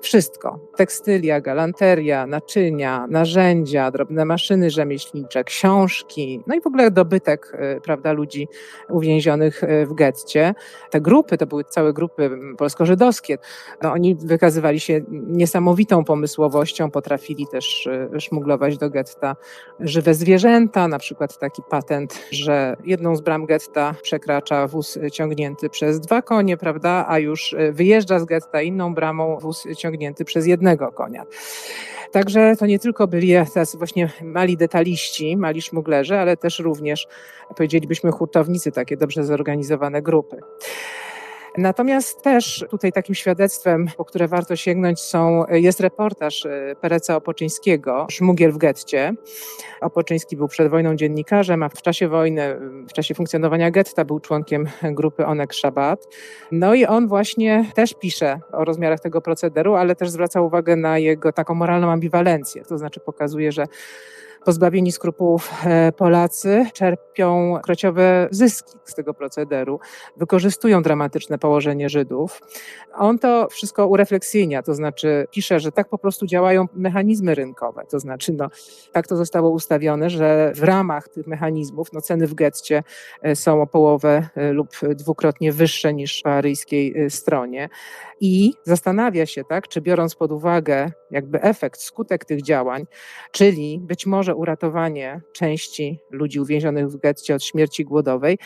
Wszystko. Tekstylia, galanteria, naczynia, narzędzia, drobne maszyny rzemieślnicze, książki, no i w ogóle dobytek, prawda, ludzi uwięzionych w getcie. Te grupy, to były całe grupy polsko-żydowskie. No, oni wykazywali się niesamowitą pomysłowością, potrafili też szmuglować do getta żywe zwierzęta, na przykład taki patent, że jedną z bram getta przekracza wóz ciągnięty przez 2 konie, prawda, a już wyjeżdża z getta inną bramą wóz ciągnięty przez 1 konia. Także to nie tylko byli tacy właśnie mali detaliści, mali szmuglerzy, ale też również, powiedzielibyśmy, hurtownicy, takie dobrze zorganizowane grupy. Natomiast też tutaj takim świadectwem, po które warto sięgnąć, jest reportaż Pereca Opoczyńskiego, Szmugiel w getcie. Opoczyński był przed wojną dziennikarzem, a w czasie wojny, w czasie funkcjonowania getta był członkiem grupy Onek Szabat. No i on właśnie też pisze o rozmiarach tego procederu, ale też zwraca uwagę na jego taką moralną ambiwalencję. To znaczy pokazuje, że pozbawieni skrupułów Polacy czerpią krociowe zyski z tego procederu, wykorzystują dramatyczne położenie Żydów. On to wszystko urefleksyjnia, to znaczy pisze, że tak po prostu działają mechanizmy rynkowe, to znaczy tak to zostało ustawione, że w ramach tych mechanizmów ceny w getcie są o połowę lub 2-krotnie wyższe niż po aryjskiej stronie. I zastanawia się, tak, czy biorąc pod uwagę jakby efekt, skutek tych działań, czyli być może uratowanie części ludzi uwięzionych w getcie od śmierci głodowej,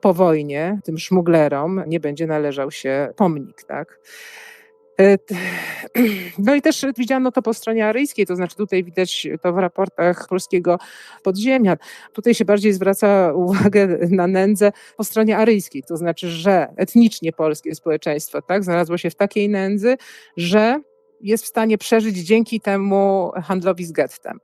po wojnie tym szmuglerom nie będzie należał się pomnik, tak. No i też widziano to po stronie aryjskiej, to znaczy tutaj widać to w raportach polskiego podziemia. Tutaj się bardziej zwraca uwagę na nędzę po stronie aryjskiej, to znaczy, że etnicznie polskie społeczeństwo, tak, znalazło się w takiej nędzy, że jest w stanie przeżyć dzięki temu handlowi z gettem.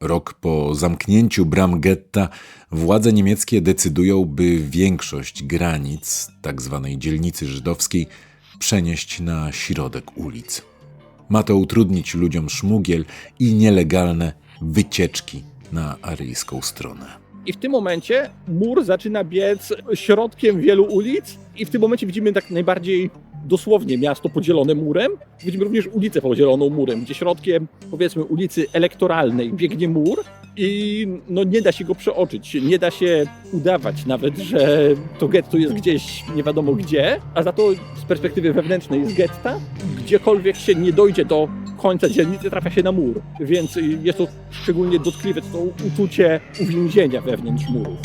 Rok po zamknięciu bram getta władze niemieckie decydują, by większość granic tzw. dzielnicy żydowskiej przenieść na środek ulic. Ma to utrudnić ludziom szmugiel i nielegalne wycieczki na aryjską stronę. I w tym momencie mur zaczyna biec środkiem wielu ulic i w tym momencie widzimy tak najbardziej dosłownie miasto podzielone murem. Widzimy również ulicę podzieloną murem, gdzie środkiem, powiedzmy, ulicy Elektoralnej biegnie mur i nie da się go przeoczyć. Nie da się udawać nawet, że to getto jest gdzieś nie wiadomo gdzie, a za to z perspektywy wewnętrznej z getta, gdziekolwiek się nie dojdzie do końca dzielnicy, trafia się na mur. Więc jest to szczególnie dotkliwe, to uczucie uwięzienia wewnątrz murów.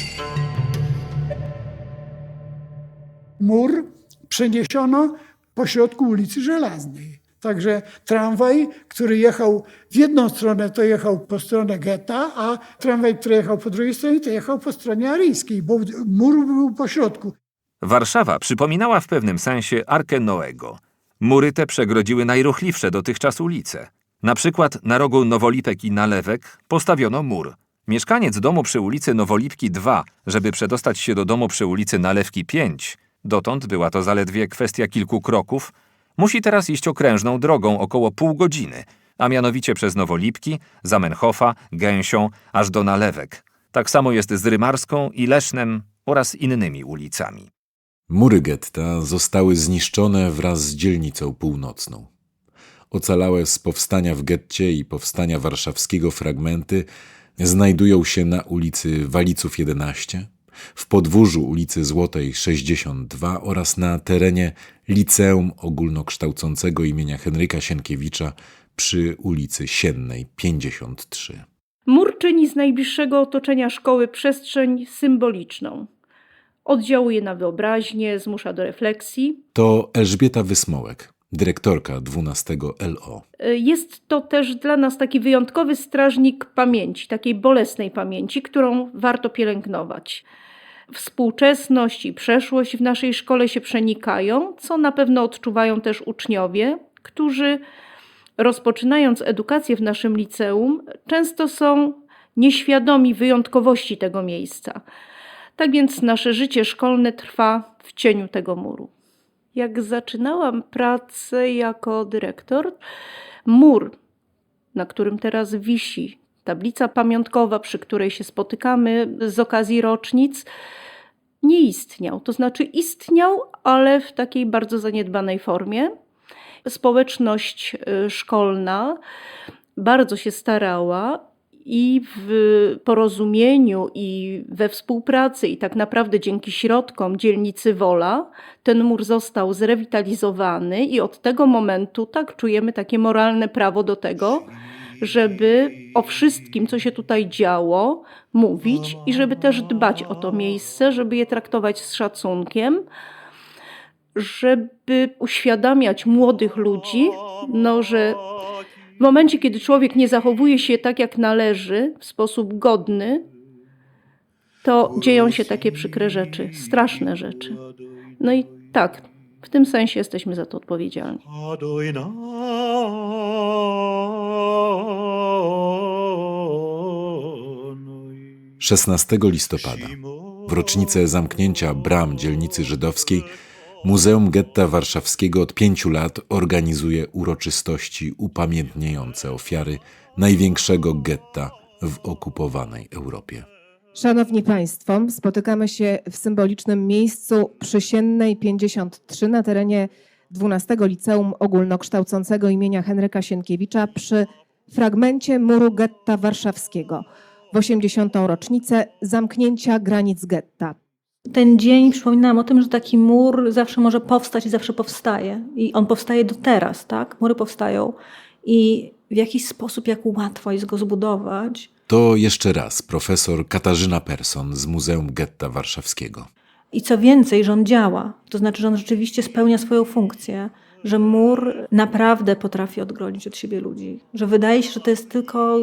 Mur przeniesiono po środku ulicy Żelaznej. Także tramwaj, który jechał w jedną stronę, to jechał po stronę getta, a tramwaj, który jechał po drugiej stronie, to jechał po stronie aryjskiej, bo mur był po środku. Warszawa przypominała w pewnym sensie Arkę Noego. Mury te przegrodziły najruchliwsze dotychczas ulice. Na przykład na rogu Nowolipek i Nalewek postawiono mur. Mieszkaniec domu przy ulicy Nowolipki 2, żeby przedostać się do domu przy ulicy Nalewki 5, dotąd była to zaledwie kwestia kilku kroków, musi teraz iść okrężną drogą około pół godziny, a mianowicie przez Nowolipki, Zamenhofa, Gęsią, aż do Nalewek. Tak samo jest z Rymarską i Lesznem oraz innymi ulicami. Mury getta zostały zniszczone wraz z dzielnicą północną. Ocalałe z powstania w getcie i powstania warszawskiego fragmenty znajdują się na ulicy Waliców 11, w podwórzu ulicy Złotej 62 oraz na terenie Liceum Ogólnokształcącego imienia Henryka Sienkiewicza przy ulicy Siennej 53. Mur czyni z najbliższego otoczenia szkoły przestrzeń symboliczną. Oddziałuje na wyobraźnię, zmusza do refleksji. To Elżbieta Wysmołek, dyrektorka 12 LO. Jest to też dla nas taki wyjątkowy strażnik pamięci, takiej bolesnej pamięci, którą warto pielęgnować. Współczesność i przeszłość w naszej szkole się przenikają, co na pewno odczuwają też uczniowie, którzy rozpoczynając edukację w naszym liceum, często są nieświadomi wyjątkowości tego miejsca. Tak więc nasze życie szkolne trwa w cieniu tego muru. Jak zaczynałam pracę jako dyrektor, mur, na którym teraz wisi tablica pamiątkowa, przy której się spotykamy z okazji rocznic, nie istniał. To znaczy istniał, ale w takiej bardzo zaniedbanej formie. Społeczność szkolna bardzo się starała i w porozumieniu, i we współpracy, i tak naprawdę dzięki środkom dzielnicy Wola ten mur został zrewitalizowany i od tego momentu tak czujemy takie moralne prawo do tego, żeby o wszystkim, co się tutaj działo, mówić i żeby też dbać o to miejsce, żeby je traktować z szacunkiem, żeby uświadamiać młodych ludzi, że w momencie, kiedy człowiek nie zachowuje się tak, jak należy, w sposób godny, to dzieją się takie przykre rzeczy, straszne rzeczy. No i tak, w tym sensie jesteśmy za to odpowiedzialni. 16 listopada, w rocznicę zamknięcia bram dzielnicy żydowskiej, Muzeum Getta Warszawskiego od 5 lat organizuje uroczystości upamiętniające ofiary największego getta w okupowanej Europie. Szanowni Państwo, spotykamy się w symbolicznym miejscu przy Siennej 53 na terenie 12 Liceum Ogólnokształcącego imienia Henryka Sienkiewicza przy fragmencie muru getta warszawskiego w 80. rocznicę zamknięcia granic getta. Ten dzień przypominam o tym, że taki mur zawsze może powstać i zawsze powstaje. I on powstaje do teraz, tak? Mury powstają i w jakiś sposób, jak łatwo jest go zbudować. To jeszcze raz profesor Katarzyna Persson z Muzeum Getta Warszawskiego. I co więcej, że on działa. To znaczy, że on rzeczywiście spełnia swoją funkcję. Że mur naprawdę potrafi odgrodzić od siebie ludzi. Że wydaje się, że to jest tylko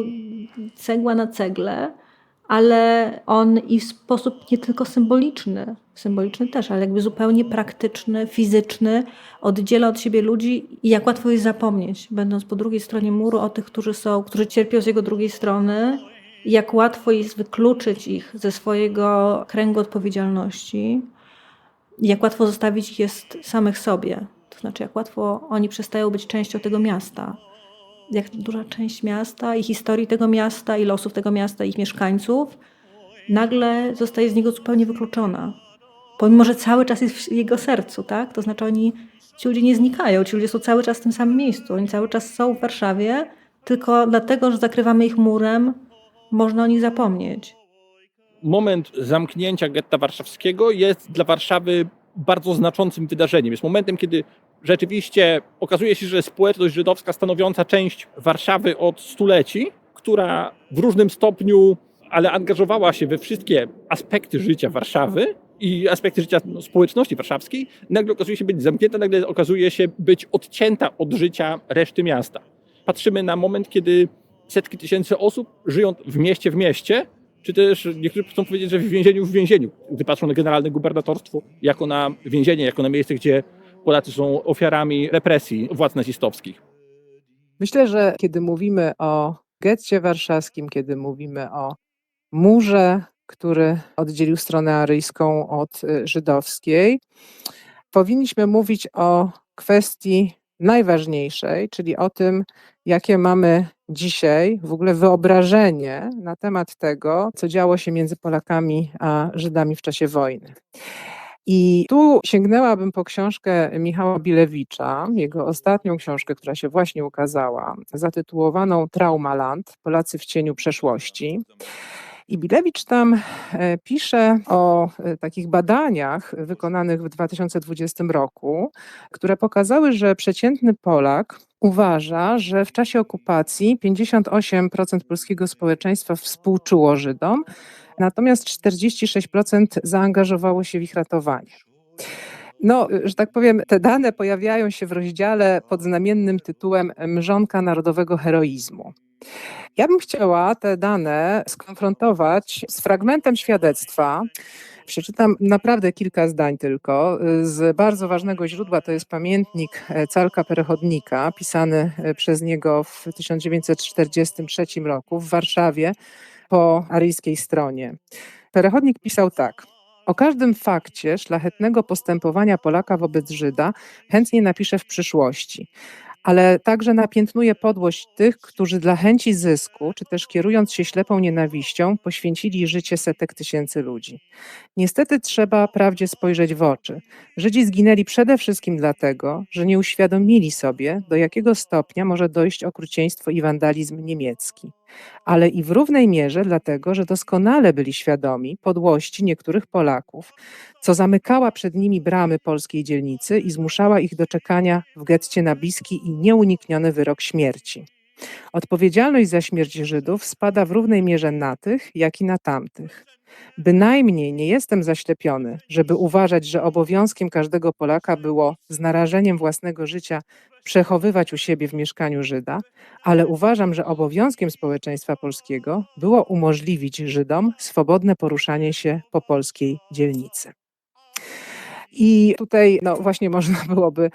cegła na cegle, ale on i w sposób nie tylko symboliczny też, ale jakby zupełnie praktyczny, fizyczny, oddziela od siebie ludzi i jak łatwo jest zapomnieć, będąc po drugiej stronie muru, o tych, którzy cierpią z jego drugiej strony, jak łatwo jest wykluczyć ich ze swojego kręgu odpowiedzialności, jak łatwo zostawić ich jest samych sobie. To znaczy, jak łatwo oni przestają być częścią tego miasta. Jak duża część miasta i historii tego miasta i losów tego miasta i ich mieszkańców nagle zostaje z niego zupełnie wykluczona. Pomimo, że cały czas jest w jego sercu, tak? To znaczy ci ludzie nie znikają, ci ludzie są cały czas w tym samym miejscu. Oni cały czas są w Warszawie, tylko dlatego, że zakrywamy ich murem, można o nich zapomnieć. Moment zamknięcia getta warszawskiego jest dla Warszawy bardzo znaczącym wydarzeniem. Jest momentem, kiedy rzeczywiście okazuje się, że społeczność żydowska stanowiąca część Warszawy od stuleci, która w różnym stopniu, ale angażowała się we wszystkie aspekty życia Warszawy i aspekty życia społeczności warszawskiej, nagle okazuje się być zamknięta, nagle okazuje się być odcięta od życia reszty miasta. Patrzymy na moment, kiedy setki tysięcy osób żyją w mieście, czy też niektórzy chcą powiedzieć, że w więzieniu, gdy patrzą na generalne gubernatorstwo jako na więzienie, jako na miejsce, gdzie Polacy są ofiarami represji władz nazistowskich. Myślę, że kiedy mówimy o getcie warszawskim, kiedy mówimy o murze, który oddzielił stronę aryjską od żydowskiej, powinniśmy mówić o kwestii najważniejszej, czyli o tym, jakie mamy dzisiaj w ogóle wyobrażenie na temat tego, co działo się między Polakami a Żydami w czasie wojny. I tu sięgnęłabym po książkę Michała Bilewicza, jego ostatnią książkę, która się właśnie ukazała, zatytułowaną Traumaland, Polacy w cieniu przeszłości. I Bilewicz tam pisze o takich badaniach wykonanych w 2020 roku, które pokazały, że przeciętny Polak uważa, że w czasie okupacji 58% polskiego społeczeństwa współczuło Żydom, natomiast 46% zaangażowało się w ich ratowanie. No, że tak powiem, te dane pojawiają się w rozdziale pod znamiennym tytułem Mrzonka narodowego heroizmu. Ja bym chciała te dane skonfrontować z fragmentem świadectwa. Przeczytam naprawdę kilka zdań tylko z bardzo ważnego źródła. To jest pamiętnik Calka Perechodnika, pisany przez niego w 1943 roku w Warszawie po aryjskiej stronie. Perechodnik pisał tak. O każdym fakcie szlachetnego postępowania Polaka wobec Żyda chętnie napiszę w przyszłości. ale także napiętnuje podłość tych, którzy dla chęci zysku, czy też kierując się ślepą nienawiścią, poświęcili życie setek tysięcy ludzi. Niestety trzeba prawdzie spojrzeć w oczy. Żydzi zginęli przede wszystkim dlatego, że nie uświadomili sobie, do jakiego stopnia może dojść okrucieństwo i wandalizm niemiecki. Ale i w równej mierze dlatego, że doskonale byli świadomi podłości niektórych Polaków, co zamykała przed nimi bramy polskiej dzielnicy i zmuszała ich do czekania w getcie na bliski i nieunikniony wyrok śmierci. Odpowiedzialność za śmierć Żydów spada w równej mierze na tych, jak i na tamtych. Bynajmniej nie jestem zaślepiony, żeby uważać, że obowiązkiem każdego Polaka było z narażeniem własnego życia przechowywać u siebie w mieszkaniu Żyda, ale uważam, że obowiązkiem społeczeństwa polskiego było umożliwić Żydom swobodne poruszanie się po polskiej dzielnicy. I tutaj właśnie można byłoby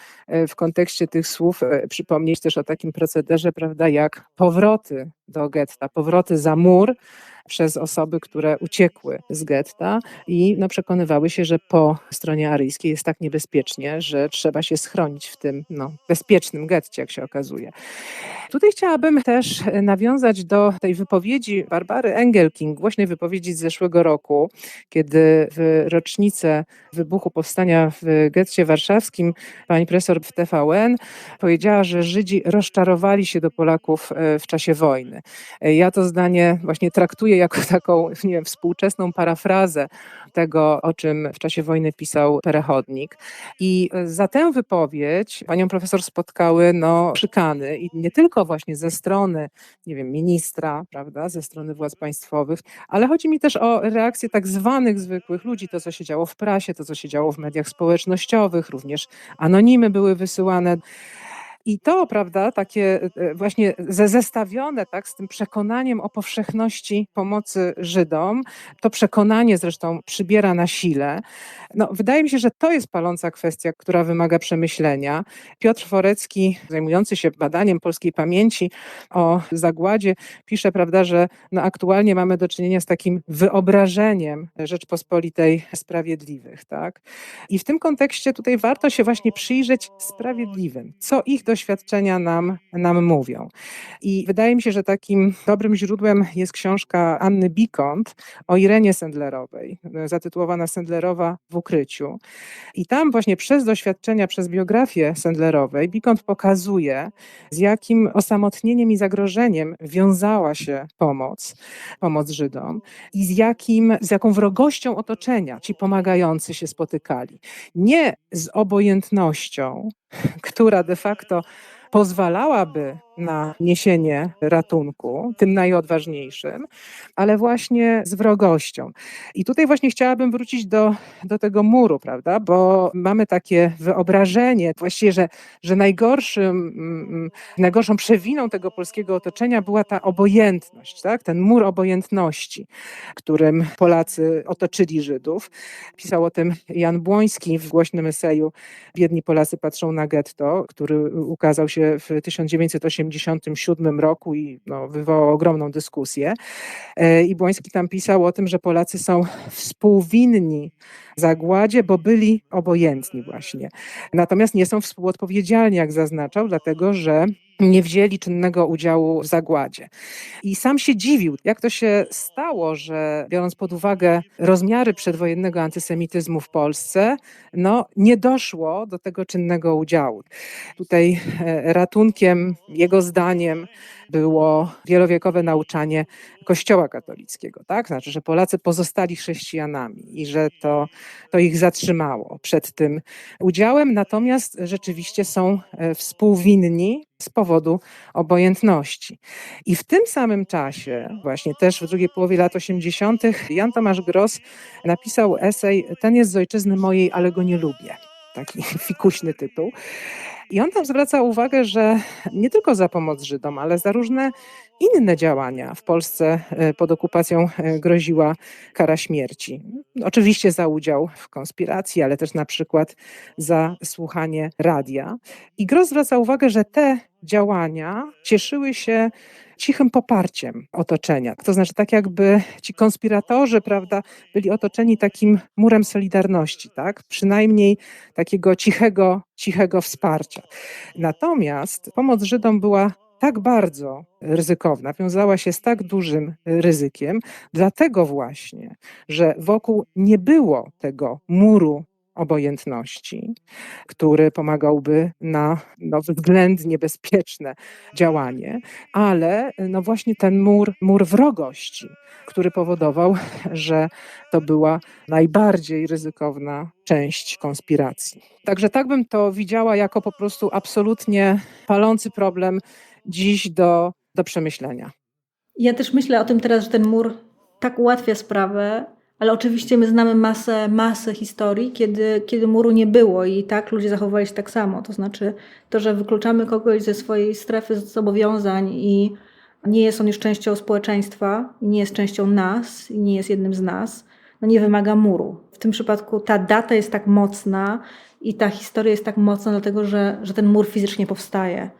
w kontekście tych słów przypomnieć też o takim procederze, prawda, jak powroty do getta, powroty za mur przez osoby, które uciekły z getta i przekonywały się, że po stronie aryjskiej jest tak niebezpiecznie, że trzeba się schronić w tym bezpiecznym getcie, jak się okazuje. Tutaj chciałabym też nawiązać do tej wypowiedzi Barbary Engelking, głośnej wypowiedzi z zeszłego roku, kiedy w rocznicę wybuchu powstania w getcie warszawskim pani profesor w TVN powiedziała, że Żydzi rozczarowali się do Polaków w czasie wojny. Ja to zdanie właśnie traktuję jako taką, nie wiem, współczesną parafrazę tego, o czym w czasie wojny pisał Perechodnik. I za tę wypowiedź panią profesor spotkały szykany i nie tylko właśnie ze strony, nie wiem, ministra, prawda, ze strony władz państwowych, ale chodzi mi też o reakcje tak zwanych zwykłych ludzi, to co się działo w prasie, to co się działo w mediach społecznościowych, również anonimy były wysyłane. I to, prawda, takie właśnie zestawione tak, z tym przekonaniem o powszechności pomocy Żydom, to przekonanie zresztą przybiera na sile. Wydaje mi się, że to jest paląca kwestia, która wymaga przemyślenia. Piotr Forecki, zajmujący się badaniem polskiej pamięci o zagładzie, pisze, prawda, że aktualnie mamy do czynienia z takim wyobrażeniem Rzeczpospolitej sprawiedliwych. Tak? I w tym kontekście tutaj warto się właśnie przyjrzeć sprawiedliwym, co ich doświadczenia nam mówią. I wydaje mi się, że takim dobrym źródłem jest książka Anny Bikont o Irenie Sendlerowej, zatytułowana Sendlerowa w ukryciu. I tam właśnie przez doświadczenia, przez biografię Sendlerowej Bikont pokazuje, z jakim osamotnieniem i zagrożeniem wiązała się pomoc Żydom i z jaką wrogością otoczenia ci pomagający się spotykali. Nie z obojętnością, która de facto pozwalałaby na niesienie ratunku, tym najodważniejszym, ale właśnie z wrogością. I tutaj właśnie chciałabym wrócić do tego muru, prawda, bo mamy takie wyobrażenie właściwie, że najgorszą przewiną tego polskiego otoczenia była ta obojętność, tak? Ten mur obojętności, którym Polacy otoczyli Żydów. Pisał o tym Jan Błoński w głośnym eseju Biedni Polacy patrzą na getto, który ukazał się w 1987 roku i wywołał ogromną dyskusję. I Błoński tam pisał o tym, że Polacy są współwinni zagładzie, bo byli obojętni właśnie. Natomiast nie są współodpowiedzialni, jak zaznaczał, dlatego że nie wzięli czynnego udziału w zagładzie. I sam się dziwił, jak to się stało, że biorąc pod uwagę rozmiary przedwojennego antysemityzmu w Polsce, nie doszło do tego czynnego udziału. Tutaj ratunkiem, jego zdaniem, było wielowiekowe nauczanie Kościoła katolickiego, tak? Znaczy, że Polacy pozostali chrześcijanami i że to ich zatrzymało przed tym udziałem, natomiast rzeczywiście są współwinni z powodu obojętności. I w tym samym czasie, właśnie też w drugiej połowie lat 80., Jan Tomasz Gross napisał esej „Ten jest z ojczyzny mojej, ale go nie lubię”. Taki fikuśny tytuł. I on tam zwraca uwagę, że nie tylko za pomoc Żydom, ale za różne inne działania w Polsce pod okupacją groziła kara śmierci. Oczywiście za udział w konspiracji, ale też na przykład za słuchanie radia. I Gross zwraca uwagę, że te działania cieszyły się cichym poparciem otoczenia. To znaczy tak jakby ci konspiratorzy, prawda, byli otoczeni takim murem solidarności, tak? Przynajmniej takiego cichego wsparcia. Natomiast pomoc Żydom była tak bardzo ryzykowna, wiązała się z tak dużym ryzykiem, dlatego właśnie, że wokół nie było tego muru obojętności, który pomagałby na względnie bezpieczne działanie, ale właśnie ten mur wrogości, który powodował, że to była najbardziej ryzykowna część konspiracji. Także tak bym to widziała jako po prostu absolutnie palący problem dziś do przemyślenia. Ja też myślę o tym teraz, że ten mur tak ułatwia sprawę, ale oczywiście my znamy masę historii, kiedy muru nie było i tak ludzie zachowywali się tak samo. To znaczy to, że wykluczamy kogoś ze swojej strefy zobowiązań i nie jest on już częścią społeczeństwa, nie jest częścią nas i nie jest jednym z nas, nie wymaga muru. W tym przypadku ta data jest tak mocna i ta historia jest tak mocna, dlatego że ten mur fizycznie powstaje.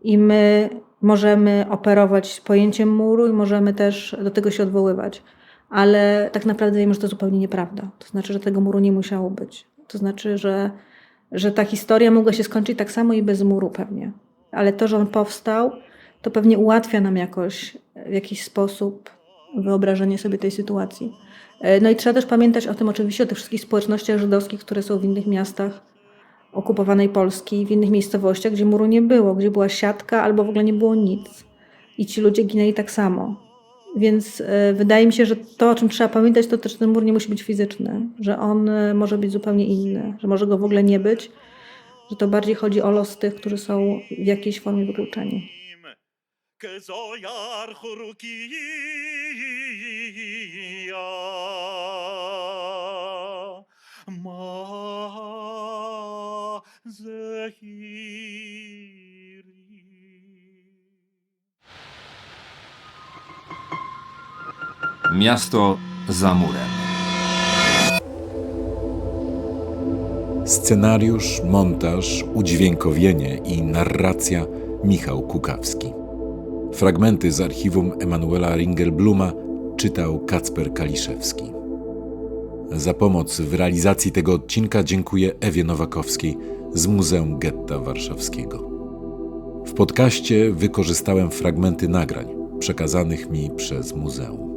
I my możemy operować pojęciem muru i możemy też do tego się odwoływać. Ale tak naprawdę wiemy, że to zupełnie nieprawda. To znaczy, że tego muru nie musiało być. To znaczy, że ta historia mogła się skończyć tak samo i bez muru pewnie. Ale to, że on powstał, to pewnie ułatwia nam jakoś w jakiś sposób wyobrażenie sobie tej sytuacji. No i trzeba też pamiętać o tym oczywiście, o tych wszystkich społecznościach żydowskich, które są w innych miastach okupowanej Polski, w innych miejscowościach, gdzie muru nie było, gdzie była siatka albo w ogóle nie było nic. I ci ludzie ginęli tak samo. Więc wydaje mi się, że to, o czym trzeba pamiętać, to też ten mur nie musi być fizyczny, że on może być zupełnie inny, że może go w ogóle nie być, że to bardziej chodzi o los tych, którzy są w jakiejś formie wykluczeni. Miasto za murem. Scenariusz, montaż, udźwiękowienie i narracja Michał Kukawski. Fragmenty z archiwum Emanuela Ringelbluma czytał Kacper Kaliszewski. Za pomoc w realizacji tego odcinka dziękuję Ewie Nowakowskiej z Muzeum Getta Warszawskiego. W podcaście wykorzystałem fragmenty nagrań przekazanych mi przez muzeum.